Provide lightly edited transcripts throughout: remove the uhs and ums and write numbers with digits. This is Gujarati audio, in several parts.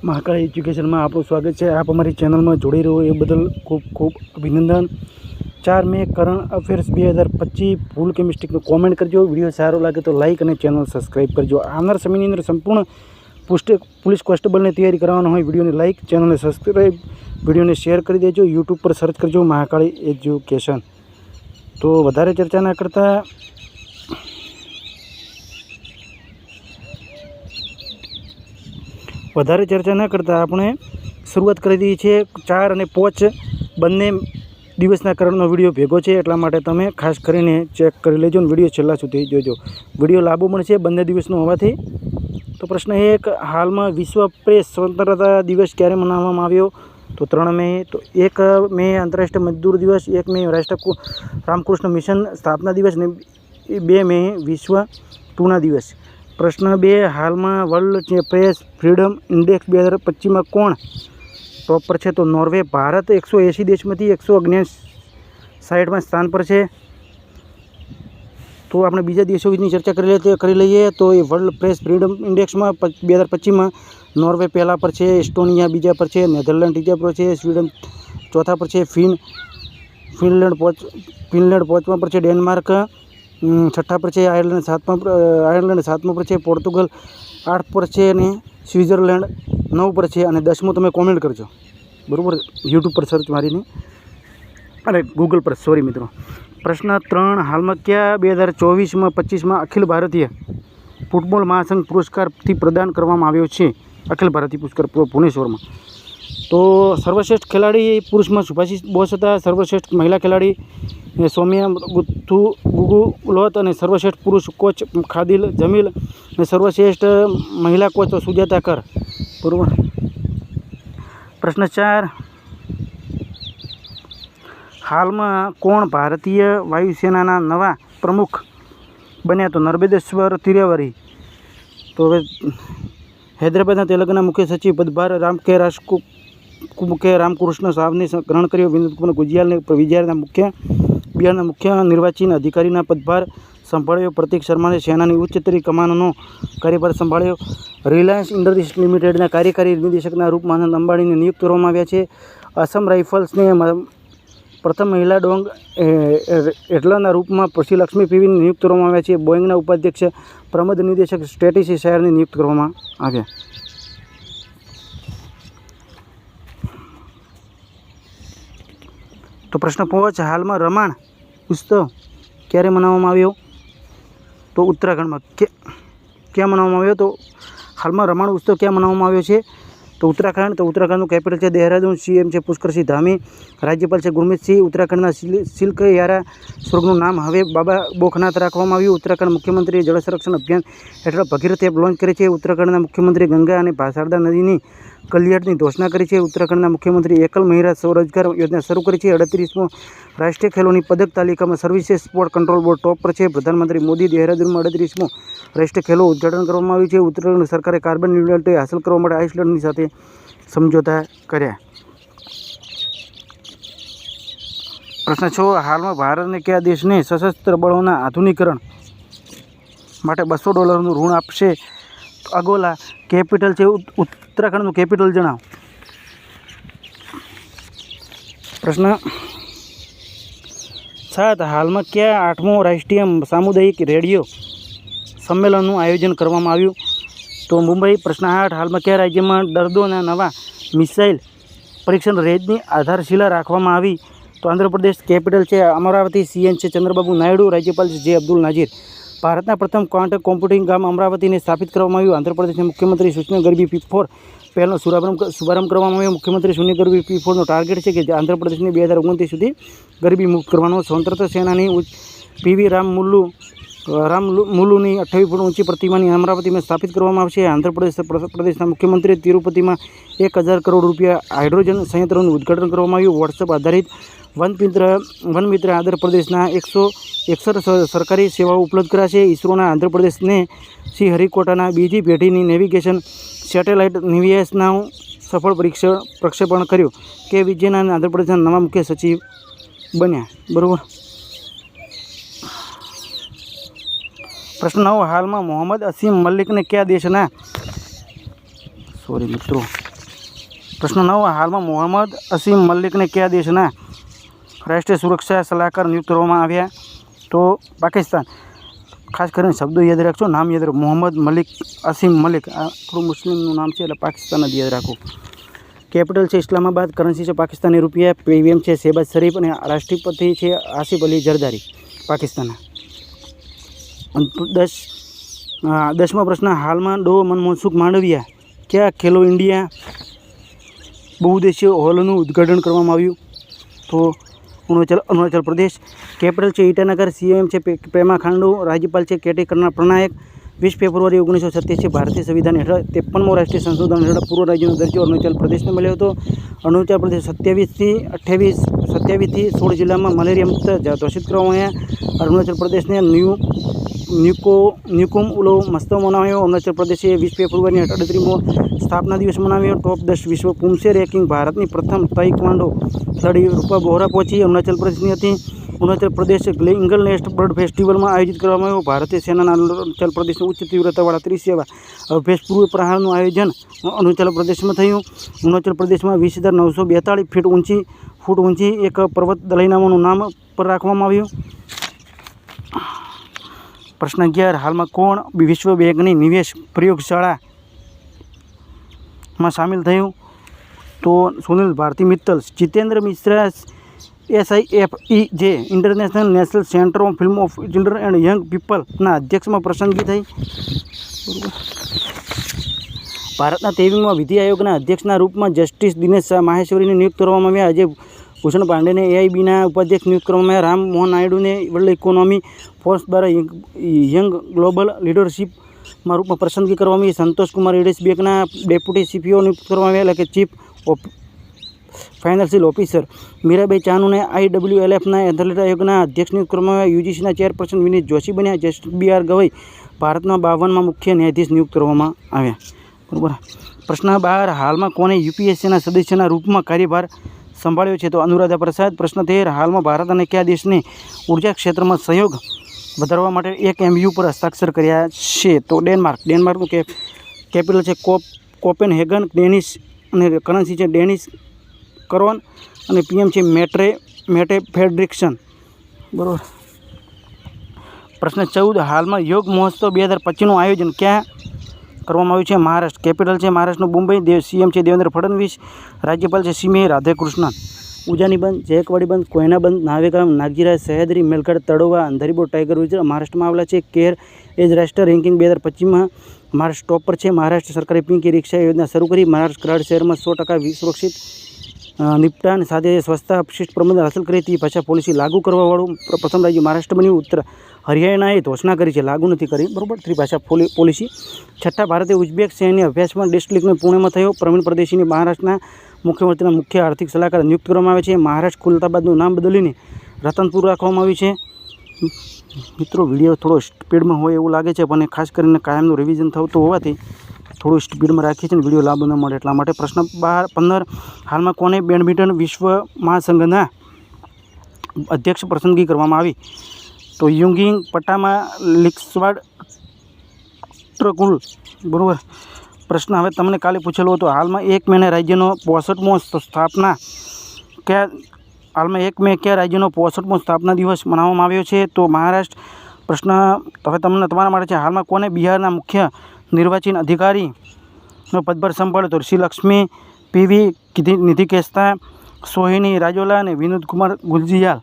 महाकाल एज्युकेशन में आपનું स्वागत है। आप हमारी चैनल में जोड़ी रहो ये बदल खूब खूब अभिनंदन। 4 મે करंट अफेर्स 2025 भूल के मिस्टेक में कॉमेंट करजो। वीडियो सारो लगे तो लाइक और चैनल सब्सक्राइब करजो। आनार समय अंदर संपूर्ण पुलिस कॉन्स्टेबल ने तैयारी करवाना हो वीडियो ने लाइक चैनल ने सब्सक्राइब वीडियो ने शेर कर दीजिए। यूट्यूब पर सर्च करजो महाकाल एज्युकेशन। तो वधारे चर्चा ना करता આપણે શરૂઆત કરી દીધી છે। 4 અને 5 બંને દિવસના કરંટનો વિડીયો ભેગો છે, એટલા માટે તમે ખાસ કરીને ચેક કરી લેજો અને વિડીયો છેલ્લા સુધી જોજો। વિડીયો લાંબો મળશે બંને દિવસનો હોવાથી। તો પ્રશ્ન 1, હાલમાં વિશ્વ પ્રેસ સ્વતંત્રતા દિવસ ક્યારે મનાવવામાં આવ્યો? તો 3 મે। તો 1 મે આંતરરાષ્ટ્રીય મજદૂર દિવસ, 1 મે રાષ્ટ્રીય રામકૃષ્ણ મિશન સ્થાપના દિવસ અને 2 મે વિશ્વ ટૂના દિવસ। प्रश्न 2, हाल में वर्ल्ड प्रेस फ्रीडम इंडेक्स 2025 में कौन टॉप पर है? तो नॉर्वे। भारत 180 देश में 159 स्थान पर है। तो आपने बीजा देशों की चर्चा कर लीए। तो ये वर्ल्ड प्रेस फ्रीडम इंडेक्स में 2025 में नॉर्वे पहला पर है, एस्टोनिया बीजा पर है, नेदरलैंड तीजा पर है, स्वीडन चौथा पर है, फिनलैंड 5वां पर है, डेनमार्क 6ठा पर है, आयरलैंड 7वां पर है, पोर्तुगल 8 पर है, स्विट्जरलैंड 9 पर है और 10मो तमे कॉमेंट करजो बराबर। यूट्यूब पर सर्च मारीने अरे गूगल पर, सॉरी मित्रों। प्रश्न 3, हाल में क्या 2024 में 25 में अखिल भारतीय फूटबॉल महासंघ पुरस्कार थी प्रदान करवामां आव्यो छे? अखिल भारतीय पुरस्कार भुवनेश्वर में। तो सर्वश्रेष्ठ खिलाड़ी पुरुष में सुभाषिष बोस था, सर्वश्रेष्ठ महिला खिलाड़ी सौम्या गुगुलोत और सर्वश्रेष्ठ पुरुष कोच खादिल जमील और सर्वश्रेष्ठ महिला कोच सुजाता कर बराबर। प्रश्न 4, हाल में कौन भारतीय वायुसेना नवा प्रमुख बन्या? तो नर्मदेश्वर तिवारी। तो हैदराबाद तेलंगाना मुख्य सचिव पदभार रामकृष्ण साहब ने ग्रहण कर्यो। विनोद कुमार गुजियाल ने विजयना मुख्य निर्वाचन अधिकारी पदभार संभाळ्यो। प्रतीक शर्मा ने सेना की उच्चतरी कमानों कार्यभार संभाळ्यो। रिलायंस इंडस्ट्रीज लिमिटेड कार्यकारी निदेशक रूप में आनंद अंबाणी ने नियुक्त करवामां आव्या छे। असम राइफल्स ने प्रथम महिला डोंग एटलना रूप में श्री लक्ष्मी पीवी ने नियुक्त करवामां आव्या छे। बोइंगना उपाध्यक्ष प्रबंध निदेशक स्ट्रेटेजी शायर ने नियुक्त करवामां आव्या। तो प्रश्न 5, हाल में रमाण उत्सव क्यारे मनाववामां आव्यो? तो उत्तराखंड में। क्या मनाववामां आव्यो? तो हाल में रमाण उत्सव क्या मनाववामां आव्यो छे? तो उत्तराखंड। तो उत्तराखंड कैपिटल है देहरादून। सीएम है पुष्कर सिंह धामी। राज्यपाल है गुरमीत सिंह। उत्तराखंड सिल्क यारा स्वर्गનું नाम हवे बाबा बोखनाथ राखवामां આવ્યું। उत्तराखंड मुख्यमंत्री जल संरक्षण अभियान हेठळ भगीरथ एप लॉन्च करे छे। उत्तराखंड मुख्यमंत्री गंगा और शारदा नदी की कल्याणની घोषणा કરી છે। उत्तराखंड मुख्यमंत्री एकल महिला स्वरोजगार योजना शुरू કરી છે। 38મો राष्ट्रीय खेलों की पदक तालिका में services sport control board top पर है। प्रधानमंत्री मोदी देहरादून में 38મો राष्ट्रीय खेलों उद्घाटन करवामां આવ્યું છે। उत्तराखंड सरकारे कार्बन न्यूट्रलिटी हासिल करवा माटे आइसलैंड साथे समझौता कर्या। प्रश्न 6, हाल में भारत ने क्या देश ने सशस्त्र बलों आधुनिकीकरण माटे $200 ऋण आपशे? तो अगोला। कैपिटल है उत्तराखंड कैपिटल जणाव। प्रश्न 7, हाल में क्या 8मो राष्ट्रीय सामुदायिक रेडियो सम्मेलन आयोजन करवामां आव्युं? तो मुंबई। प्रश्न 8, हाल में क्या राज्य में डरदोना नवा मिसाइल परीक्षण रेंज की आधारशिला राखवामां आवी? तो आंध्र प्रदेश। कैपिटल है अमरावती। सीएम है चंद्रबाबू नायडू। राज्यपाल जे अब्दुल नाजीर। भारतना प्रथम क्वांटम कॉम्प्यूटिंग गाम अमरावती ने स्थापित करवामां आव्युं। आंध्र प्रदेश मुख्यमंत्री सूचना गरीबी P4 पहलનો શુભારંભ કરવામાં આવ્યો। मुख्यमंत्री शून्य गरीबी P4 टार्गेट है कि आंध्र प्रदेश ने 2029 सुधी गरीबी मुक्त करवानो। स्वतंत्रता सेनानी PV राममुलुनी 28 फूट ऊंची प्रतिमा अमरावती में स्थापित करवामां आवशे। आंध्र प्रदेश मुख्यमंत्री तिरुपति में 1000 करोड़ रुपया हाइड्रोजन संयंत्रों उद्घाटन करवामां आव्युं। व्हाट्सएप आधारित वन मित्र आंध्र प्रदेश 161 सरकारी सेवाओं उपलब्ध कराशे। इसरो आंध्र प्रदेश ने श्रीहरिकोटा बीजी पेढ़ी नेविगेशन सेटेलाइट निवियासना सफल प्रक्षेपण कर्युं। के विजयन आंध्र प्रदेश नवा मुख्य सचिव बन्या बराबर। प्रश्न 9, हाल में मोहम्मद असीम मलिक ने क्या देशना सॉरी मित्रों પ્રશ્ન 9 હાલમાં મોહમ્મદ અસીમ મલિકને કયા દેશના રાષ્ટ્રીય સુરક્ષા સલાહકાર નિયુક્ત કરવામાં આવ્યા? તો પાકિસ્તાન. ખાસ કરીને શબ્દો યાદ રાખજો, નામ યાદ રાખો. મોહમ્મદ મલિક અસીમ મલિક, આ થોડું મુસ્લિમનું નામ છે એટલે પાકિસ્તાન જ યાદ રાખો. કેપિટલ છે ઇસ્લામાબાદ, કરન્સી છે પાકિસ્તાની રૂપિયા, પીએમ છે શેહબાઝ શરીફ અને રાષ્ટ્રપતિ છે આસિફ અલી ઝરદારી પાકિસ્તાનના. 10મો પ્રશ્ન હાલમાં ડો મનમોહનસુખ માંડવિયા કયા ખેલો ઇન્ડિયા બહુદ્દેશીય હોલનું ઉદ્ઘાટન કરવામાં આવ્યું? તો અરુણાચલ પ્રદેશ. કેપિટલ છે ઈટાનગર, સીએમ છે પેમા ખાંડુ, રાજ્યપાલ છે કેટી પ્રનાયક. 20 ફેબ્રુઆરી 1987 ભારતીય સંવિધાન હેઠળ 53મો રાષ્ટ્રીય સંશોધન હેઠળ પૂર્વ રાજ્યનો દરજ્જો અરુણાચલ પ્રદેશને મળ્યો હતો. અરુણાચલ પ્રદેશ 27થી 16 જિલ્લામાં મલેરિયા મુક્ત ઘોષિત કરવામાં આવ્યા. અરુણાચલ પ્રદેશને ન્યુકુમ ઉલો મસ્તો મનાવ્યો. અરુણાચલ પ્રદેશે 20 ફેબ્રુઆરીને 38મો સ્થાપના દિવસ મનાવ્યો. ટોપ 10 વિશ્વ પુમસે રેન્કિંગ ભારતની પ્રથમ તાઇક્વાન્ડો ખેલાડી રૂપા બોહરા પહોંચી અરુણાચલ પ્રદેશની હતી. Arunachal Pradesh angle nest bird ફેસ્ટિવલમાં આયોજિત કરવામાં આવ્યો. ભારતીય સેનાના અરુણાચલ પ્રદેશની ઉચ્ચ તીવ્રતાવાળા 30 અભ્યાસ પૂર્વ પ્રહારનું આયોજન અરુણાચલ પ્રદેશમાં થયું. અરુણાચલ પ્રદેશમાં 20,942 ફૂટ ઊંચી એક પર્વત દલાઈનામાનું નામ પર રાખવામાં આવ્યું. પ્રશ્ન 11 હાલમાં કોણ વિશ્વ બેંકની નિવેશ પ્રયોગશાળામાં સામેલ થયું? તો Sunil Bharti Mittal. Jitendra Mishra SIFEJ international centre of film of children and young પીપલના અધ્યક્ષમાં પસંદગી થઈ. ભારતના 23મા વિધિ આયોગના અધ્યક્ષના રૂપમાં જસ્ટિસ દિનેશ માહેશ્વરીને નિયુક્ત કરવામાં આવ્યા. અજય ભૂષણ પાંડેને AIBના ઉપાધ્યક્ષ નિયુક્ત કરવામાં આવ્યા. રામ મોહન નાયડુને વર્લ્ડ ઇકોનોમી ફોર્સ દ્વારા યંગ ગ્લોબલ લીડરશિપમાં રૂપમાં પસંદગી કરવામાં આવી. સંતોષ કુમાર એડિસ બેંકના ડેપ્યુટી CPO નિયુક્ત કરવામાં આવ્યા, એટલે કે ચીફ ફાઇનાન્શિયલ ઓફિસર. મીરાબાઈ ચાનુને IWLFના એથલેટ આયોગના અધ્યક્ષ નિયુક્ત કરવામાં આવ્યા. UGCના ચેરપર્સન વિનીત જોશી બન્યા. જસ્ટિસ BR ગવઈ ભારતના 52મા મુખ્ય ન્યાયાધીશ નિયુક્ત કરવામાં આવ્યા. બરાબર. પ્રશ્ન 12 હાલમાં કોને UPSCના સદસ્યના રૂપમાં કાર્યભાર સંભાળ્યો છે? તો અનુરાધા પ્રસાદ. પ્રશ્ન 13 હાલમાં ભારત અને કયા દેશને ઉર્જા ક્ષેત્રમાં સહયોગ વધારવા માટે એક MOU પર હસ્તાક્ષર કર્યા છે? તો ડેનમાર્ક. ડેનમાર્કનું કેપિટલ છે કોપેનહેગન, ડેનિશ અને કરન્સી છે ડેનિશ કરોન અને PM છે મેટે ફેડરિક્સન. બરાબર. પ્રશ્ન 14 હાલમાં યોગ મહોત્સવ 2025નું આયોજન ક્યાં કરવામાં આવ્યું છે? મહારાષ્ટ્ર. કેપિટલ છે મહારાષ્ટ્રનું મુંબઈ. CM છે દેવેન્દ્ર ફડણવીસ, રાજ્યપાલ છે CMA રાધાકૃષ્ણન. ઉજાની બંધ, જયકવાડી બંધ, કોયના બંધ, નાવેગામ, નાગજીરા, સહ્યાદ્રી, મેલઘાટ, તળોવા, અંધારીબોટ, ટાઈગર રિઝર્વ મહારાષ્ટ્રમાં આવેલા છે. કેર એજ રાષ્ટ્ર રેન્કિંગ 2025માં મહારાષ્ટ્ર ટોપ પર છે. મહારાષ્ટ્ર સરકારે પિંક રિક્ષા યોજના શરૂ કરી. મહારાષ્ટ્ર કરાડ શહેરમાં 100% સુરક્ષિત નિપટાન સાથે સ્વચ્છતા અપશિષ્ટ પ્રબંધન હાંસલ કરી. તે ભાષા પોલિસી લાગુ કરવાવાળું પ્રથમ રાજ્ય મહારાષ્ટ્ર બન્યું. ઉત્તર હરિયાણાએ ઘોષણા કરી છે, લાગુ નથી કરી. બરાબર. ત્રિભાષા પોલિસી. 6ઠ્ઠા ભારતીય ઉઝબેક સૈન્ય અભ્યાસમાં ટેસ્ટ લીગનો પુણેમાં થયો. પ્રવીણ પરદેશીને મહારાષ્ટ્રના મુખ્યમંત્રીના મુખ્ય આર્થિક સલાહકાર નિયુક્ત કરવામાં આવે છે. મહારાષ્ટ્ર ખુલતા બાદનું નામ બદલીને રતનપુર રાખવામાં આવ્યું છે. મિત્રો વિડીયો થોડો સ્પીડમાં હોય એવું લાગે છે, પણ ખાસ કરીને કાયમનું રિવિઝન થતું હોવાથી થોડું સ્પીડમાં રાખીએ છીએ, વિડીયો લાંબો ન મળે એટલા માટે. પ્રશ્ન 15 હાલમાં કોને બેડમિન્ટન વિશ્વ મહાસંઘના અધ્યક્ષ પસંદગી કરવામાં આવી? તો યુંગિંગ પટામાં લિક્સવાડ ટ્રકુલ. બરાબર. પ્રશ્ન હવે તમને કાલે પૂછેલો હતો. હાલમાં 1 મેને રાજ્યનો 65મો સ્થાપના કયા રાજ્યનો 65મો સ્થાપના દિવસ મનાવવામાં આવ્યો છે? તો મહારાષ્ટ્ર. પ્રશ્ન હવે તમને તમારા માટે છે. હાલમાં કોને બિહારના મુખ્ય નિર્વાચન અધિકારીનો પદભાર સંભાળ્યો? તો શ્રી લક્ષ્મી PV નિધિકેસ્તા, સોહિની રાજોલા અને વિનોદ કુમાર ગુલજીયાલ.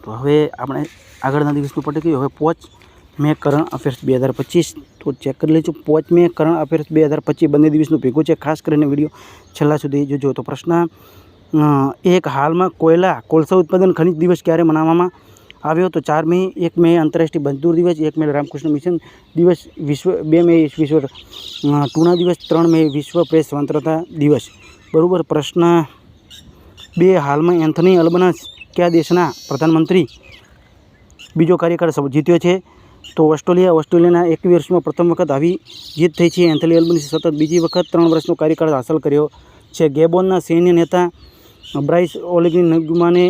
તો હવે આપણે આગળના દિવસનું પટી ગયું. હવે 5 મે કરંટ અફેર્સ 2025 તો ચેક કરી લેજો. 5 મે કરંટ અફેર્સ 2025 બંને દિવસનું ભેગું છે. ખાસ કરીને વિડીયો છેલ્લા સુધી જોજો. તો પ્રશ્ન 1 હાલમાં કોલસા ઉત્પાદન ખનિજ દિવસ ક્યારે મનાવવામાં આવ્યો? તો 4 મે. 1 મે આંતરરાષ્ટ્રીય મજદૂર દિવસ, 1 મે રામકૃષ્ણ મિશન દિવસ, 2 મે વિશ્વ ટૂના દિવસ, 3 મે વિશ્વ પ્રેસ સ્વતંત્રતા દિવસ. બરાબર. પ્રશ્ન 2 હાલમાં એન્થની અલ્બનસ કયા દેશના પ્રધાનમંત્રી બીજો કાર્યકાળ જીત્યો છે? તો ઓસ્ટ્રેલિયાના 21 વર્ષમાં પ્રથમ વખત આવી જીત થઈ છે. એન્થની અલ્બનીસે સતત બીજી વખત 3 વર્ષનો કાર્યકાળ હાંસલ કર્યો છે. ગેબોનના સૈન્ય નેતા બ્રાઇસ ઓલ્ગી નગુમાને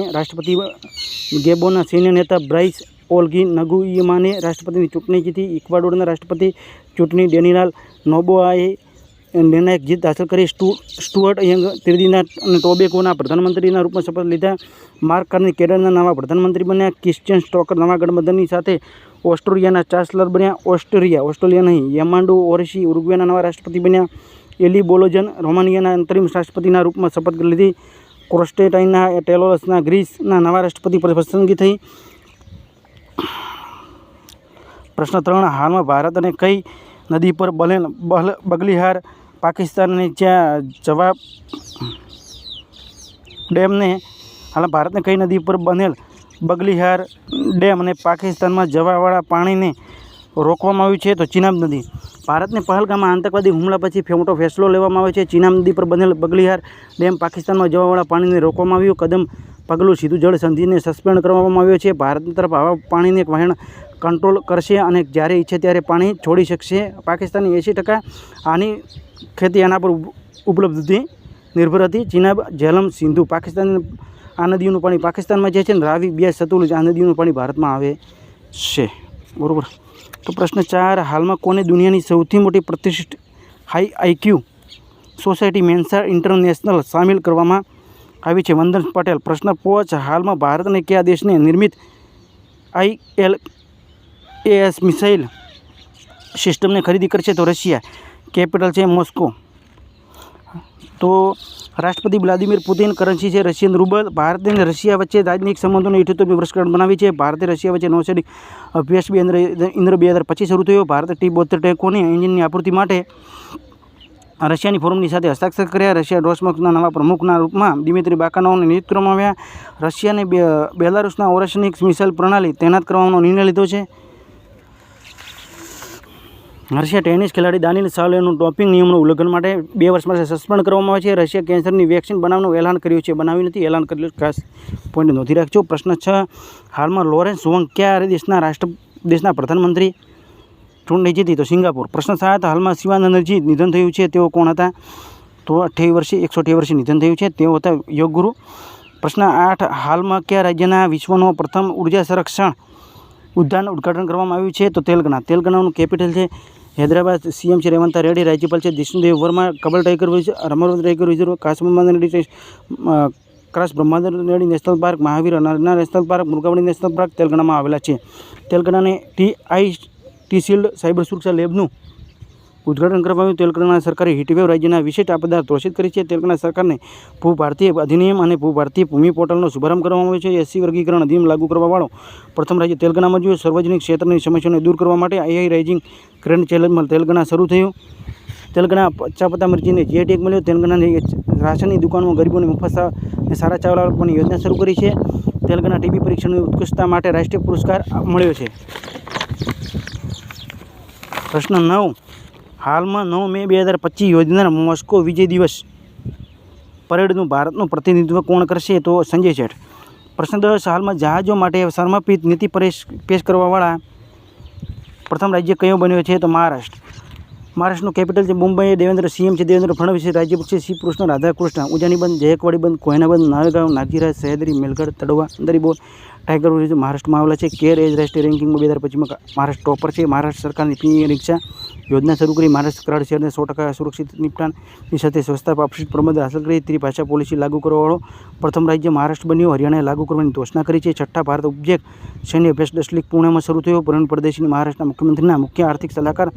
રાષ્ટ્રપતિની ચૂંટણી જીતી. ઇક્વાડોરના રાષ્ટ્રપતિ ચૂંટણી ડેનિયલ નોબોઆએ નિર્ણાયક જીત હાંસલ કરી. સ્ટુઅર્ટ યંગ ત્રિનિદાદ અને ટોબેગોના પ્રધાનમંત્રીના રૂપમાં શપથ લીધા. માર્ક કાર્ની કેરળના નવા પ્રધાનમંત્રી બન્યા. ક્રિશ્ચિયન સ્ટોકર નવા ગઠબંધનની સાથે ઓસ્ટ્રેલિયાના ચાન્સલર બન્યા. ઓસ્ટ્રેલિયા નહીં, યામાંડુ ઓરેસી ઉરુગ્વેના નવા રાષ્ટ્રપતિ બન્યા. એલી બોલોજન રોમાનિયાના અંતરિમ રાષ્ટ્રપતિના રૂપમાં શપથ લીધી. કોન્સ્ટેન્ટાઇના ટેલોસના ગ્રીસના નવા રાષ્ટ્રપતિ પર પસંદગી થઈ. પ્રશ્ન 3, હાલમાં ભારત અને કઈ નદી પર બનેલ બગલીહાર પાકિસ્તાનને જવાબ ડેમને હાલમાં ભારતને કઈ નદી પર બનેલ બગલીહાર ડેમ અને પાકિસ્તાનમાં જવાવાળા પાણીને રોકવામાં આવ્યું છે? તો ચિનાબ નદી. ભારતને પહલગામમાં આતંકવાદી હુમલા પછી મોટો ફેસલો લેવામાં આવ્યો છે. ચિનાબ નદી પર બનેલ બગલીહાર ડેમ પાકિસ્તાનમાં જવાવાળા પાણીને રોકવામાં આવ્યું. પગલું સીધું જળ સંધિને સસ્પેન્ડ કરવામાં આવ્યો છે. ભારતની તરફ આવા પાણીને વહેણ કંટ્રોલ કરશે અને જ્યારે ઈચ્છે ત્યારે પાણી છોડી શકશે. પાકિસ્તાનની 80% આની ખેતી આના પર ઉપલબ્ધ નિર્ભર હતી. ચિનાબ, ઝેલમ, સિંધુ પાકિસ્તાન આ નદીઓનું પાણી પાકિસ્તાનમાં જે છે ને રાવી, બ્યાસ, સતલુજ આ નદીઓનું પાણી ભારતમાં આવે છે. બરાબર. તો પ્રશ્ન 4, હાલમાં કોને દુનિયાની સૌથી મોટી પ્રતિષ્ઠિત હાઈ આઈક્યુ સોસાયટી મેન્સા ઇન્ટરનેશનલ સામેલ કરવામાં આવી છે? વંદન પટેલ. પ્રશ્ન 5, હાલમાં ભારત અને કયા દેશને નિર્મિત ILAS મિસાઇલ સિસ્ટમને ખરીદી કરશે? તો રશિયા. કેપિટલ છે મોસ્કો. તો રાષ્ટ્રપતિ વ્લાદિમીર પુતિન. કરન્સી છે રશિયન રૂબલ. ભારત અને રશિયા વચ્ચે રાજનૈતિક સંબંધોને 78મી વર્ષગાંઠ બનાવી છે. ભારતે રશિયા વચ્ચે નૌસેનિક અભ્યાસ ઇન્દ્ર 2025 શરૂ થયો. ભારતે T-72 ટેન્કોની એન્જિનની આપૂર્તિ માટે રશિયાની ફોરમની સાથે હસ્તાક્ષર કર્યા. રશિયા રોસ્મોસના નવા પ્રમુખના રૂપમાં દિમિત્રી બાકાનોવને નિયુક્ત કરવામાં આવ્યા. રશિયાને બેલારુસના ઓરેશનિક મિસાઇલ પ્રણાલી તૈનાત કરવાનો નિર્ણય લીધો છે. રશિયા ટેનિસ ખેલાડી દાનિલ સાવલેવનું ડોપિંગ નિયમનું ઉલ્લંઘન માટે 2 વર્ષ માટે સસ્પેન્ડ કરવામાં આવે છે. રશિયા કેન્સરની વેક્સિન બનાવવાનું એલાન કર્યું છે. બનાવ્યું નથી, એલાન કરેલું. ખાસ પોઈન્ટ નોંધી રાખજો. પ્રશ્ન 6, હાલમાં લોરેન્સ વોંગ કયા દેશના પ્રધાનમંત્રી ચૂંટણી જીતી? તો સિંગાપુર. પ્રશ્ન 7, હાલમાં શિવાનંદજી નિધન થયું છે. તેઓ કોણ હતા? તો 128 વર્ષે નિધન થયું છે. તેઓ હતા યોગ ગુરુ. પ્રશ્ન 8, હાલમાં કયા રાજ્યના વિશ્વનો પ્રથમ ઉર્જા સંરક્ષણ ઉદ્યાન ઉદ્ઘાટન કરવામાં આવ્યું છે? તો તેલંગાણાનું કેપિટલ છે હૈદરાબાદ. CM છે રેવંત રેડ્ડી. રાજ્યપાલ છે જિષ્ણુદેવ વર્મા. કબલ ટાઈગર રમણ ટાઈગર રિઝર્વ, ક્રાસ બ્રહ્માંડર રેડ્ડી નેશનલ પાર્ક, મહાવીર અનારના national park, Mrugavani national park તેલંગાણામાં આવેલા છે. તેલંગાણાને ટી શિલ્ડ સાયબર સુરક્ષા લેબનું ઉદ્ઘાટન કરવામાં આવ્યું. તેલંગાણા સરકારે હીટવેવ રાજ્યના વિશેષ આપદા ઘોષિત કરી છે. તેલંગાણા સરકારને ભૂભારતીય અધિનિયમ અને ભૂભારતીય ભૂમિ પોર્ટલનો શુભારંભ કરવામાં આવ્યો છે. SC વર્ગીકરણ અધિનિયમ લાગુ કરવાવાળો પ્રથમ રાજ્ય તેલંગાણામાં જોયું. સાર્વજનિક ક્ષેત્રની સમસ્યાઓને દૂર કરવા માટે AI રાઇઝિંગ ગ્રેન્ડ ચેલેન્જમાં તેલંગાણા શરૂ થયું. તેલંગાણા ચાપતા મિર્ચીને GI ટેગ મળ્યો. તેલંગાણાની રાશનની દુકાનોમાં ગરીબોને મફત અને સારા ચાવલ આપવાની યોજના શરૂ કરી છે. તેલંગાણા TB પરીક્ષણની ઉત્કૃષ્ટતા માટે રાષ્ટ્રીય પુરસ્કાર મળ્યો છે. પ્રશ્ન 9, હાલમાં 9 મે 2025 યોજનાર મોસ્કો વિજય દિવસ પરેડનું ભારતનું પ્રતિનિધિત્વ કોણ કરશે? તો સંજય સેઠ. પ્રશ્ન 10, હાલમાં જહાજો માટે સમર્પિત નીતિ પેશ કરવાવાળા પ્રથમ રાજ્ય કયો બન્યો છે? તો મહારાષ્ટ્રનું કેપિટલ છે મુંબઈ. CM છે દેવેન્દ્ર ફડણવીસ. રાજ્ય છે શ્રી કૃષ્ણ રાધાકૃષ્ણ. ઉજાની બંધ, જયકવાડી બંધ, કોયના બંધ, નાવેગાંવ, નાગજીરા, સહેદરી, મેલગઢ, તડવા, અંદરીબોર, ટાઈગર રિઝર્વ મહારાષ્ટ્રમાં આવેલા છે. કેર એજ રાષ્ટ્રીય રેન્કિંગમાં 2025માં મહારાષ્ટ્ર ટોપર છે. મહારાષ્ટ્ર સરકારની રિક્ષા યોજના શરૂ કરી. મહારાષ્ટ્ર કરાડ શહેરને 100% સુરક્ષિત નિપટાણની સાથે સ્વચ્છતા અપેક્ષિત પ્રબંધ હાંસલ કરી. ત્રિભાષા પોલિસી લાગુ કરવાવાળો પ્રથમ રાજ્ય મહારાષ્ટ્ર બન્યું. હરિયાણાએ લાગુ કરવાની ઘોષણા કરી છે. 6ઠ્ઠા ભારત ઓબ્જેક્ટ સૈન્ય અભ્યાસ 10 લીગ પુણેમાં શરૂ થયો. પ્રવીણ પરદેશીને મહારાષ્ટ્રના મુખ્યમંત્રીના મુખ્ય આર્થિક સલાહકાર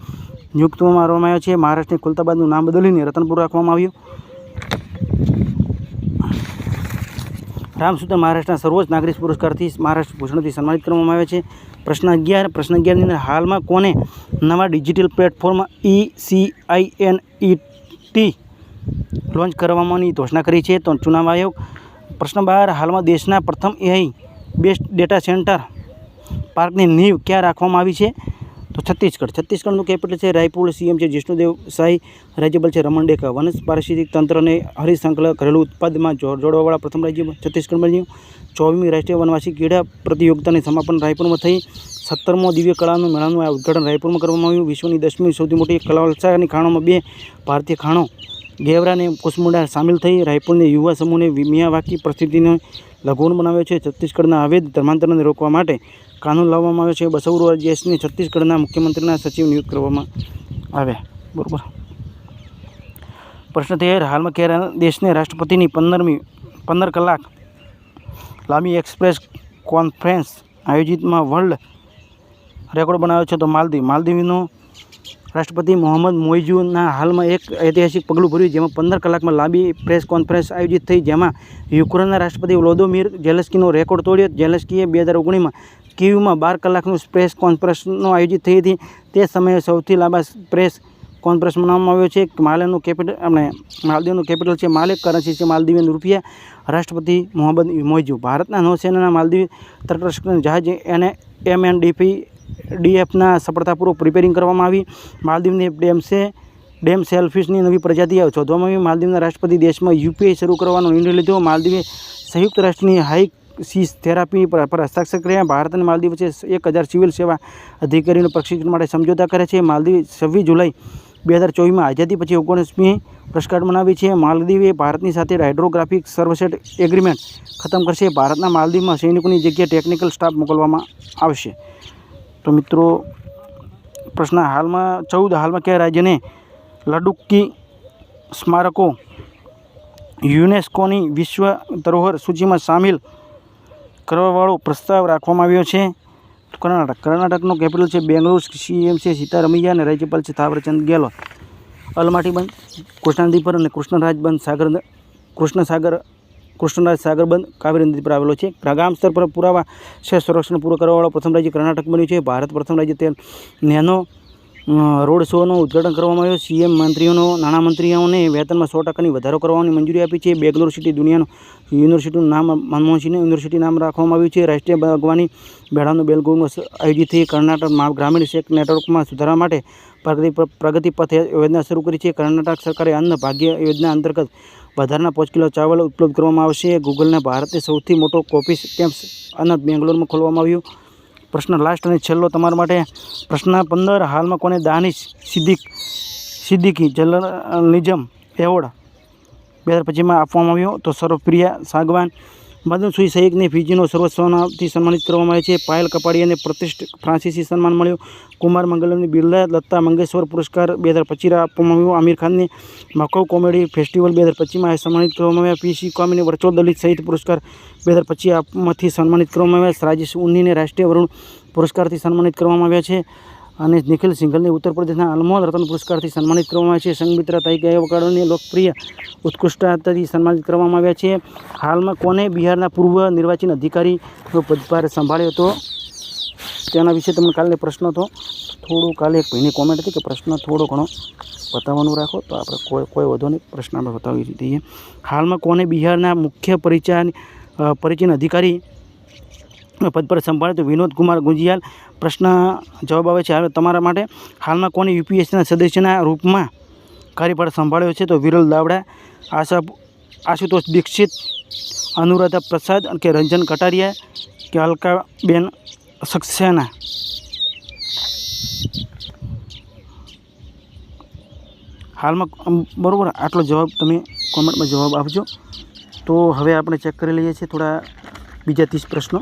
નિયુક્ત કરવામાં આવ્યા છે. મહારાષ્ટ્રને ખુલતાબાદનું નામ બદલીને રતનપુર રાખવામાં આવ્યું. રામસુતર મહારાષ્ટ્રના સર્વોચ્ચ નાગરિક પુરસ્કારથી મહારાષ્ટ્ર ભૂષણથી સન્માનિત કરવામાં આવ્યા છે. પ્રશ્ન 11, ની અંદર હાલમાં કોને નવા ડિજિટલ પ્લેટફોર્મ ECINET લોન્ચ કરવાની ઘોષણા કરી છે? તો ચુનાવ આયોગ. પ્રશ્ન 12, હાલમાં દેશના પ્રથમ AI બેસ્ડ ડેટા સેન્ટર પાર્કની નીંવ ક્યાં રાખવામાં આવી છે? તો છત્તીસગઢનું કેપિટલ છે રાયપુર. CM છે જિષ્ણુદેવ સાઈ. રાજ્યપાલ છે રમણ ડેકા. વનસ્પતિ પારિસ્થિતિક તંત્રને હરિતશૃંખલા ઘરેલું ઉત્પાદનમાં જોડવાવાળા પ્રથમ રાજ્ય છત્તીસગઢ બન્યું. 24મી રાષ્ટ્રીય વનવાસી ક્રીડા પ્રતિયોગિતાની સમાપન રાયપુરમાં થઈ. 17મો દિવ્ય કલાનું મેળાનું ઉદ્ઘાટન રાયપુરમાં કરવામાં આવ્યું. વિશ્વની 10મી સૌથી મોટી કલાવલસાની ખાણોમાં 2 ભારતીય ખાણો ગેવરા અને કુસમુંડા સામેલ થઈ. રાયપુરને યુવા સમૂહને મિયાવાકી પરિસ્થિતિને લઘુણ બનાવ્યો છે. છત્તીસગઢના અવૈધ ધર્માંતરણને રોકવા માટે કાનૂન લાવવામાં આવ્યો છે. બસવરાજુ રાજ્યને છત્તીસગઢના મુખ્યમંત્રીના સચિવ નિયુક્ત કરવામાં આવ્યા. બરાબર. પ્રશ્ન 13 હાલમાં કયા દેશને રાષ્ટ્રપતિની 15 કલાક લાંબી એક્સપ્રેસ કોન્ફરન્સ આયોજિતમાં વર્લ્ડ રેકોર્ડ બનાવ્યો છે? તો માલદીવનો રાષ્ટ્રપતિ મોહમ્મદ મોઇઝુના હાલમાં એક ઐતિહાસિક પગલું ભર્યું જેમાં 15 કલાકમાં લાંબી પ્રેસ કોન્ફરન્સ આયોજિત થઈ, જેમાં યુક્રેનના રાષ્ટ્રપતિ વ્લોદિમીર ઝેલેન્સ્કીનો રેકોર્ડ તોડ્યો. ઝેલેન્સ્કીએ 2019માં કીવમાં 12 કલાકનું પ્રેસ કોન્ફરન્સનો આયોજિત થઈ હતી. તે સમયે સૌથી લાંબા પ્રેસ કોન્ફરન્સ મનાવવામાં આવ્યો છે. માલદીવનું કેપિટલ છે માલે, કરન્સી છે માલદીવિયન રૂપિયા. રાષ્ટ્રપતિ મોહમ્મદ મોઇઝુ. ભારતના નૌસેનાના માલદીવ તટરક્ષક જહાજ MNDFના સફળતાપૂર્વક રિપેરિંગ કરવામાં આવી. માલદીવની ડેમ સેલફિશની નવી પ્રજાતિ શોધવામાં આવી. માલદીવના રાષ્ટ્રપતિ દેશમાં UPI શરૂ કરવાનો નિર્ણય લીધો. માલદીવે સંયુક્ત રાષ્ટ્રની હાઈ સીસ થેરાપી પર હસ્તાક્ષર કર્યા. ભારત અને માલદીવ વચ્ચે 1000 સિવિલ સેવા અધિકારીઓને પ્રશિક્ષણ માટે સમજૂતા કરે છે. માલદીવ 26 જુલાઈ 2024માં આઝાદી પછી 19મી વર્ષગાંઠ મનાવી છે. માલદીવે ભારતની સાથે હાઇડ્રોગ્રાફિક સર્વસેટ એગ્રીમેન્ટ ખતમ કરશે. ભારતના માલદીવમાં સૈનિકોની જગ્યાએ ટેકનિકલ સ્ટાફ મોકલવામાં આવશે. તો મિત્રો પ્રશ્ન હાલમાં કયા રાજ્યને લડુક્કી સ્મારકો યુનેસ્કોની વિશ્વ ધરોહર સૂચિમાં સામેલ કરવાવાળો પ્રસ્તાવ રાખવામાં આવ્યો છે? કર્ણાટકનો કેપિટલ છે બેંગ્લોર. CM છે સીતારમૈયા અને રાજ્યપાલ છે થાવરચંદ ગેહલોત. અલમાટી બંધ, કૃષ્ણાનદી પર અને કૃષ્ણરાજ સાગર બંધ કાવેરી નદી પર આવેલો છે. ગામ સ્તર પર પુરાવા છે સંરક્ષણ પૂરું કરવાવાળો પ્રથમ રાજ્ય કર્ણાટક બન્યું છે. ભારત પ્રથમ રાજ્ય તે નેનો રોડ શોનું ઉદ્ઘાટન કરવામાં આવ્યું. CM નાણામંત્રીઓને વેતનમાં 100% વધારો કરવાની મંજૂરી આપી છે. બેંગ્લોર સિટી દુનિયાનું યુનિવર્સિટીનું નામ મનમોહન સિંહ યુનિવર્સિટી નામ રાખવામાં આવ્યું છે. રાષ્ટ્રીય બાગવાની મેળાનું બેંગલુરુમાં આયોજિત થઈ. કર્ણાટક ગ્રામીણ સેક નેટવર્કમાં સુધારા માટે પ્રગતિ પથ યોજના શરૂ કરી છે. કર્ણાટક સરકારે અન્ન ભાગ્ય યોજના અંતર્ગત વધારાના 5 કિલો ચાવલ ઉપલબ્ધ કરવામાં આવશે. ગૂગલને ભારતને સૌથી મોટો કોફી કેમ્પ અનંત બેંગ્લોરમાં ખોલવામાં આવ્યું. પ્રશ્ન લાસ્ટ અને છેલ્લો તમારા માટે. પ્રશ્ન 15 હાલમાં કોને દાનિશ સિદ્દીકી જર્નલિઝમ એવોર્ડ 2025માં આપવામાં આવ્યો? તો સર્વપ્રિયા સાગવાન. મદનસુઈ સહિતને ફિજીનો સર્વોચ્ચથી સન્માનિત કરવામાં આવે છે. પાયલ કપાડિયાને પ્રતિષ્ઠિત ફ્રાન્સીસી સન્માન મળ્યું. કુમાર મંગલમને બિરલા લતા મંગેશકર પુરસ્કાર 2025 આપવામાં આવ્યો. આમિર ખાનને મકૌ કોમેડી ફેસ્ટિવલ 2025માં સન્માનિત કરવામાં આવ્યા. PC કોમીને વર્ચુઅલ દલિત સાહિત્ય પુરસ્કાર 2025 સન્માનિત કરવામાં આવ્યા. રાજેશ ઉન્નીને રાષ્ટ્રીય વરુણ પુરસ્કારથી સન્માનિત કરવામાં આવ્યા છે. અને નિખિલ સિંઘલને ઉત્તર પ્રદેશના અનમોલ રતન પુરસ્કારથી સન્માનિત કરવામાં આવ્યા છે. સંગમિત્રા ગાયકવાડને લોકપ્રિય ઉત્કૃષ્ટતાથી સન્માનિત કરવામાં આવ્યા છે. હાલમાં કોને બિહારના પૂર્વ નિર્વાચન અધિકારીનો પદભાર સંભાળ્યો હતો? તેના વિશે તમને કાલે પ્રશ્ન હતો. થોડું કાલે એક ભાઈની કોમેન્ટ હતી કે પ્રશ્ન થોડો ઘણો બતાવવાનું રાખો, તો આપણે કોઈ વધુ નહીં, પ્રશ્ન આપણે બતાવી દઈએ. હાલમાં કોને બિહારના મુખ્ય પરિચય અધિકારી પદ પર સંભાળે? તો વિનોદ કુમાર ગુંજિયાલ. પ્રશ્ન જવાબ આવે છે તમારા માટે. હાલમાં કોને UPSCના સદસ્યના રૂપમાં કાર્યભાર સંભાળ્યો છે? તો વિરલ દાવડા, આશુતોષ દીક્ષિત, અનુરાધા પ્રસાદ કે રંજન કટારિયા કે અલકાબેન સક્સેના. હાલમાં બરાબર આટલો જવાબ તમે કોમેન્ટમાં જવાબ આપજો. તો હવે આપણે ચેક કરી લઈએ છીએ થોડા બીજા 30 પ્રશ્નો.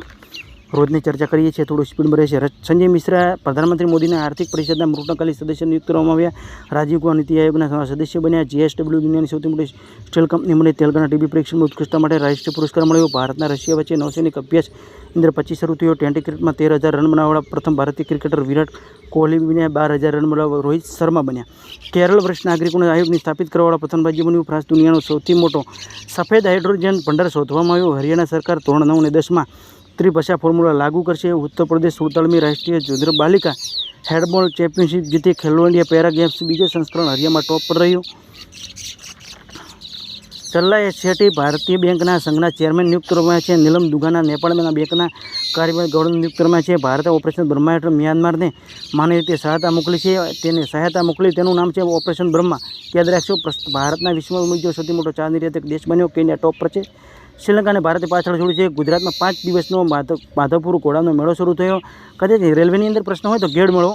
રોજની ચર્ચા કરીએ છીએ, થોડું સ્પીડ રહે છે. સંજય મિશ્રા પ્રધાનમંત્રી મોદીના આર્થિક પરિષદના મૃતકાલી સદસ્ય નિયુક્ત કરવામાં આવ્યા. રાજીવ કુમાર નીતિ આયોગના સદસ્ય બન્યા. JSW દુનિયાની સૌથી મોટી સ્ટીલ કંપની મળી. તેલંગાણા ટીબી પરીક્ષણમાં ઉત્કૃષ્ટતા માટે રાષ્ટ્રીય પુરસ્કાર મળ્યો. ભારતના રશિયા વચ્ચે નૌસૈનિક અભ્યાસ ઇન્દ્ર-25 શરૂ થયો. ટેસ્ટ ક્રિકેટમાં 13,000 રન બનાવવાવાળા પ્રથમ ભારતીય ક્રિકેટર વિરાટ કોહલી બન્યા. 12,000 રન બનાવવા રોહિત શર્મા બન્યા. કેરળ વરિષ્ઠ નાગરિકોના આયોગની સ્થાપિત કરવાવાળા પ્રથમ રાજ્ય બન્યું. ફ્રાન્સ દુનિયાનો સૌથી મોટો સફેદ હાઇડ્રોજન ભંડાર શોધવામાં આવ્યો. હરિયાણા સરકાર ધોરણ 9 અને 10માં ત્રિભાષા ફોર્મ્યુલા લાગુ કરશે. ઉત્તર પ્રદેશ 47મી રાષ્ટ્રીય જુનિયર બાલિકા હેન્ડબોલ ચેમ્પિયનશિપ જીતી. ખેલો ઇન્ડિયા પેરા ગેમ્સ બીજો સંસ્કરણ હરિયામાં ટોપ પર રહ્યું. ચલ્લા એશિયાટી ભારતીય બેંકના સંઘના ચેરમેન નિયુક્ત કરવામાં છે. નીલમ દુગાના નેપાળના બેંકના કાર્યવાહી ગવર્નર નિયુક્ત કરવામાં છે. ભારતે ઓપરેશન બ્રહ્મા હેઠળ મ્યાનમારને માની રીતે સહાયતા મોકલી છે. તેનું નામ છે ઓપરેશન બ્રહ્મા. યાદ રાખશો. ભારતના વિશ્વમાં બીજો સૌથી મોટો ચા નિર્યાતક દેશ બન્યો. કેન્યા ટોપ પર છે. શ્રીલંકાને ભારતે પાછળ છોડી છે. ગુજરાતમાં 5 દિવસનો માધવપુર ઘોડાનો મેળો શરૂ થયો. કદાચ રેલવેની અંદર પ્રશ્ન હોય તો ગેડ મેળો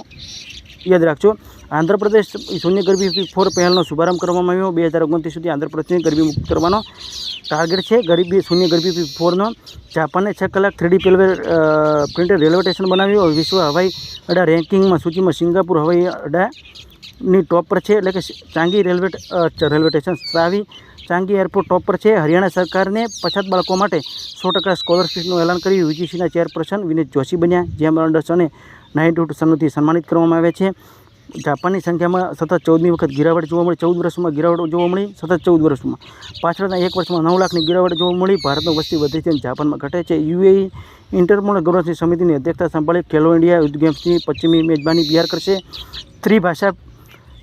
યાદ રાખજો. આંધ્રપ્રદેશ શૂન્ય ગરીબી 4 પહેલનો શુભારંભ કરવામાં આવ્યો. 2029 સુધી આંધ્રપ્રદેશને ગરીબી મુક્ત કરવાનો ટાર્ગેટ છે. શૂન્ય ગરીબી 4નો. જાપાનને 6 કલાક 3D પ્રિન્ટેડ રેલવે સ્ટેશન બનાવ્યું. વિશ્વ હવાઈ અડ્ડા રેન્કિંગમાં સૂચિમાં સિંગાપુર હવાઈ અડ્ડા ની ટોપ પર છે, એટલે કે Changi railway station ત્રાવી Changi airport ટોપ પર છે. હરિયાણા સરકારને પછાત બાળકો માટે 100% સ્કોલરશીપનું એલાન કર્યું. યુજીસીના ચેરપર્સન વિનીત જોશી બન્યા. જેમ એન્ડરસને 92 સન્માનથી સન્માનિત કરવામાં આવ્યા છે. જાપાનની સંખ્યામાં સતત 14મી વખત ગિરાવટ જોવા મળી. 14 વર્ષમાં ગિરાવટ જોવા મળી. સતત 14 વર્ષમાં પાછળના એક વર્ષમાં 9 લાખની ગિરાવટ જોવા મળી. ભારતમાં વસ્તી વધે છે અને જાપાનમાં ઘટે છે. યુએઈ ઇન્ટરપોલ ગવર્નન્સ સમિતિની અધ્યક્ષતા સંભાળી. ખેલો ઇન્ડિયા યુથ ગેમ્સની પશ્ચિમી મેજબાની બિહાર કરશે. ત્રિભાષા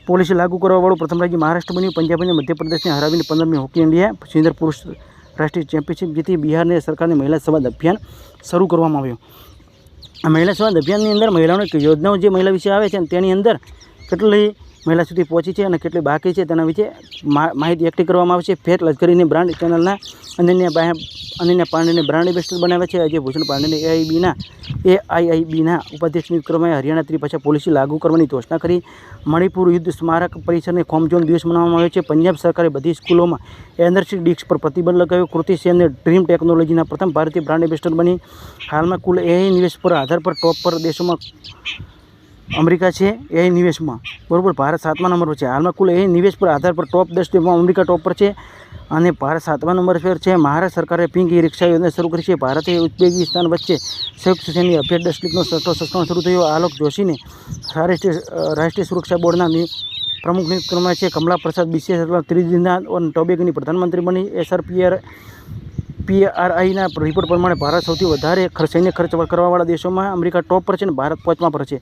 પોલિસી લાગુ કરવાવાળું પ્રથમ રાજ્ય મહારાષ્ટ્ર બન્યું. પંજાબ અને મધ્યપ્રદેશને હરાવીને 15મી હોકી ઇન્ડિયા સિનિયર પુરુષ રાષ્ટ્રીય ચેમ્પિયનશિપ જીતી. બિહારની સરકારની મહિલા સંવાદ અભિયાન શરૂ કરવામાં આવ્યું. આ મહિલા સંવાદ અભિયાનની અંદર મહિલાઓની યોજનાઓ જે મહિલા વિશે આવે છે તેની અંદર કેટલી મહિલા સુધી પહોંચી છે અને કેટલી બાકી છે તેના વિશે માહિતી એકઠી કરવામાં આવે છે. ફેર લશ્કરીની બ્રાન્ડ ચેનલના અનન્યા પાંડેને બ્રાન્ડ એમ્બેસેડર બનાવ્યા છે. અજય ભૂષણ પાંડેને AIIBના ઉપાધ્યક્ષ નિયુક્ત કરવામાં. હરિયાણા ત્રિભાષા પોલિસી લાગુ કરવાની ઘોષણા કરી. મણિપુર યુદ્ધ સ્મારક પરિસરને કોમઝોન દિવસ મનાવવામાં આવ્યો છે. પંજાબ સરકારે બધી સ્કૂલોમાં એનર્જી ડિસ્ક પર પ્રતિબંધ લગાવ્યો. કૃતિ સેનને ડ્રીમ ટેકનોલોજીના પ્રથમ ભારતીય બ્રાન્ડ એમ્બેસેડર બની. હાલમાં કુલ AI નિવેશ પર આધાર પર ટોપ પર દેશોમાં અમેરિકા છે. AI નિવેશમાં બરાબર ભારત 7મા નંબર પર છે. હાલમાં કુલ AI નિવેશ પર આધાર પર ટોપ 10 દેશમાં અમેરિકા ટોપ પર છે અને ભારત 7મા નંબર પર છે. મહારાષ્ટ્ર સરકારે પિંક ઈ રિક્ષા યોજના શરૂ કરી છે. ભારત અને ઉઝબેકિસ્તાન વચ્ચે સંયુક્ત સૈન્ય અભ્યાસ 10 લીગનો છઠ્ઠો સંસ્કરણ શરૂ થયો. આલોક જોશીને રાષ્ટ્રીય સુરક્ષા બોર્ડના પ્રમુખ નિયુક્ત કરવામાં છે. કમલા પ્રસાદ BCS ત્રિનિદાદ અને ટોબેગોની પ્રધાનમંત્રી બની. SRPRIના રિપોર્ટ પ્રમાણે ભારત સૌથી વધારે સૈન્ય ખર્ચ કરવાવાળા દેશોમાં અમેરિકા ટોપ પર છે અને ભારત 5મા પર છે.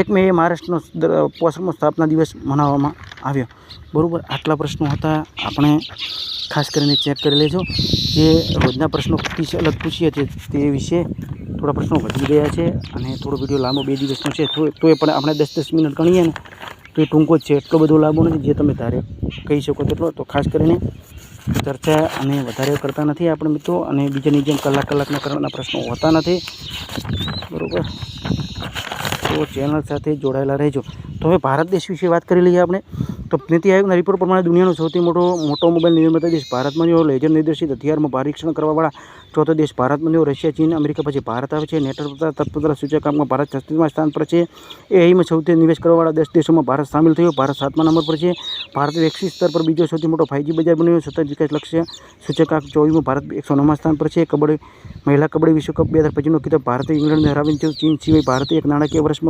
1 મે મહારાષ્ટ્રનો 65મો સ્થાપના દિવસ મનાવવામાં આવ્યો. બરાબર, આટલા પ્રશ્નો હતા. આપણે ખાસ કરીને ચેક કરી લેજો. જે રોજના પ્રશ્નો અલગ પૂછીએ છીએ તે વિશે થોડા પ્રશ્નો વધી ગયા છે અને થોડો વિડીયો લાંબો 2 દિવસનો છે. તો એ પણ આપણે 10-10 મિનિટ ગણીએ ને તો એ ટૂંકો જ છે. એટલો બધો લાંબો નથી જે તમે ધારે કહી શકો તેટલો. તો ખાસ કરીને ચર્ચા અને વધારે કરતા નથી આપણે મિત્રો, અને બીજાની જેમ કલાકના કરવાના પ્રશ્નો હોતા નથી. બરાબર, તો ચેનલ સાથે જોડાયેલા રહેજો. તો હવે ભારત દેશ વિશે વાત કરી લઈએ આપણે. તો નીતિ આયોગના રિપોર્ટ પ્રમાણે દુનિયાનો સૌથી મોટો મોબાઈલ નિર્માતા દેશ ભારતમાં જો લેઝર નિર્દેશિત હથિયારમાં પરીક્ષણ કરવાવાળા ચોથો દેશ ભારતમાં જો રશિયા, ચીન, અમેરિકા પછી ભારત આવે છે. નેટવર્ક તત્પરતા સૂચકાંકમાં ભારત 36મા સ્થાન પર છે. AIમાં સૌથી નિવેશ કરવાવાળા 10 દેશોમાં ભારત સામેલ થયો. ભારત 7મા નંબર પર છે. ભારત વૈશ્વિક સ્તર પર બીજો સૌથી મોટો 5G બજાર બન્યો. સતત વિકાસ લક્ષ્ય સૂચકાંક 24માં ભારત 109મા સ્થાન પર છે. મહિલા કબડ્ડી વિશ્વકપ 2025નો ખિતાબ ભારતે ઇંગ્લેન્ડને હરાવીને થયો. ચીન સિવાય ભારતે એક નાણાકીય વર્ષમાં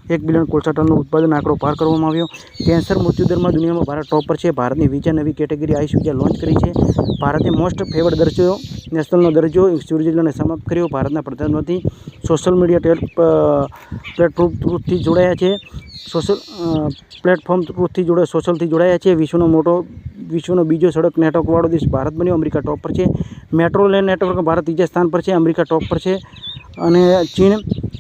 1 બિલિયન કોલસા ટનનું ઉત્પાદન આંકડો પાર કરવામાં આવ્યો. કેન્સર મૃત્યુદરમાં દુનિયામાં ભારત ટોપ પર છે. ભારતની વિઝા નવી કેટેગરી આઈસ વિઝા લોન્ચ કરી છે. ભારતે મોસ્ટ ફેવર્ડ દરજ્જો નેશનલનો દરજ્જો સ્વિટ્ઝરલેન્ડને સમાપ્ત કર્યો. ભારતના પ્રધાનમંત્રી સોશિયલ મીડિયા પ્લેટફોર્મ થ્રુથી જોડાયા છે. સોશિયલથી જોડાયા છે. વિશ્વનો બીજો સડક નેટવર્કવાળો દેશ ભારત બન્યો. અમેરિકા ટોપ પર છે. મેટ્રો રેલ નેટવર્કમાં ભારત ત્રીજા સ્થાન પર છે. અમેરિકા ટોપ પર છે અને ચીન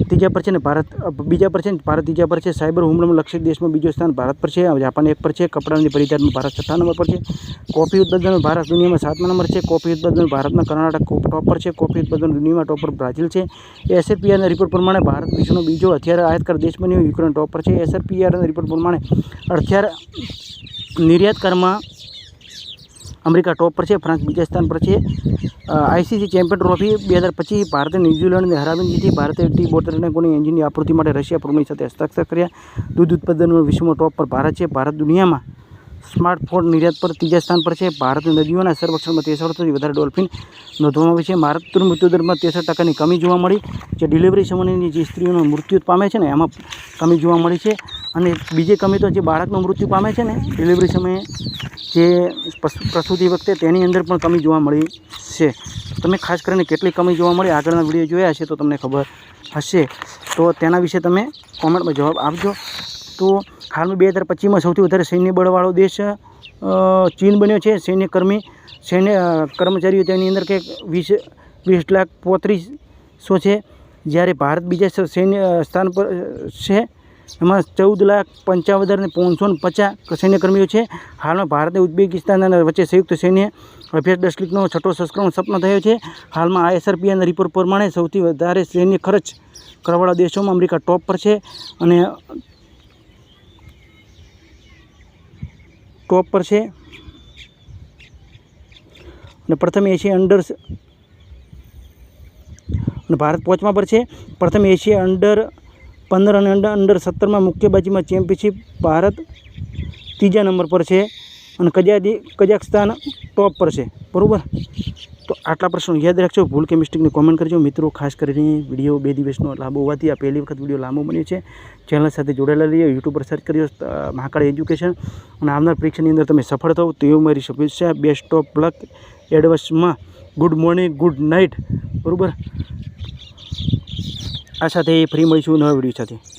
ત્રીજા પર છે ને ભારત બીજા પર છે. ભારત ત્રીજા પર છે. સાયબર હુમલામાં લક્ષિત દેશમાં બીજો સ્થાન ભારત પર છે. જાપાન 1 પર છે. કપડાની પરિધાનમાં ભારત 6થા નંબર પર છે. કોફી ઉત્પાદનમાં ભારત દુનિયામાં 7મા નંબર છે. કોફી ઉત્પાદન ભારતમાં કર્ણાટક ટોપ પર છે. કોફી ઉત્પાદન દુનિયામાં ટોપ પર બ્રાઝિલ છે. SRPRના રિપોર્ટ પ્રમાણે ભારત વિશ્વનો બીજો હથિયાર આયાતકાર દેશ બન્યો. યુક્રેન ટોપ પર છે. SRPRના રિપોર્ટ પ્રમાણે હથિયાર નિર્યાતકારમાં અમેરિકા ટોપ પર છે. ફ્રાન્સ બીજા સ્થાન પર છે. ICC ચેમ્પિયન ટ્રોફી 2025 ભારતે ન્યૂઝીલેન્ડને હરાવીને જીતી. ભારતે T-72 એન્જિનની આपूर्ति માટે રશિયા પ્રમુખ સાથે હસ્તાક્ષર કર્યા. દૂધ ઉત્પાદનમાં વિશ્વમાં ટોપ પર ભારત છે. ભારત દુનિયામાં સ્માર્ટફોન નિર્યાત પર ત્રીજા સ્થાન પર છે. ભારતની નદીઓના સંરક્ષણમાં 63થી વધારે ડોલ્ફિન નોંધવામાં આવી છે. માતૃ મૃત્યુદરમાં 63%ની કમી જોવા મળી. જે ડિલિવરી સમયની જે સ્ત્રીઓનું મૃત્યુ પામે છે ને એમાં કમી જોવા મળી છે. અને બીજી કમી તો જે બાળકનું મૃત્યુ પામે છે ને ડિલિવરી સમયે જે પ્રસૂતિ વખતે તેની અંદર પણ કમી જોવા મળી છે. તમે ખાસ કરીને કેટલી કમી જોવા મળી આગળના વિડીયો જોયા હશે તો તમને ખબર હશે. તો તેના વિશે તમે કોમેન્ટમાં જવાબ આપજો. તો હાલમાં 2025માં સૌથી વધારે સૈન્ય બળવાળો દેશ ચીન બન્યો છે. સૈન્ય કર્મચારીઓ તેની અંદર કંઈક 20,35,000 છે. જ્યારે ભારત બીજા સૈન્ય સ્થાન પર છે. એમાં 14,55,550 સૈન્યકર્મીઓ છે. હાલમાં ભારત અને ઉઝબેકિસ્તાન વચ્ચે સંયુક્ત સૈન્ય અભ્યાસ 10 લીગનો છઠ્ઠો સંસ્કરણ સપના થયો છે. હાલમાં SRPRના રિપોર્ટ પ્રમાણે સૌથી વધારે સૈન્ય ખર્ચ કરવાવાળા દેશોમાં અમેરિકા ટોપ પર છે અને પ્રથમ એશિયા અંડર અને ભારત 5મા પર છે. પ્રથમ એશિયા અંડર 15 અને અંડર 17માં મુક્કેબાજીમાં ચેમ્પિયનશિપ ભારત 3જા નંબર પર છે અને કઝાકસ્તાન ટોપ પર છે, બરાબર। તો આટલા પ્રશ્નો યાદ રાખજો, ભૂલ કે મિસ્ટેકની કોમેન્ટ કરજો મિત્રો। ખાસ કરીને વિડીયો 2 દિવસનો લાંબો હોવાથી આ પહેલી વખત વિડીયો લાંબો બન્યો છે। ચેનલ સાથે જોડાયેલા રહીએ, યુટ્યુબ પર સર્ચ કર્યો મહાકાળ એજ્યુકેશન અને આવનાર પરીક્ષાની અંદર તમે સફળ થાવ તેવી મારી શુભેચ્છા। બેસ્ટ ઓફ લક એડવાન્સમાં, ગુડ મોર્નિંગ, ગુડ નાઇટ, બરાબર। આ સાથે ફરી મળીશું નવા વિડીયો સાથે।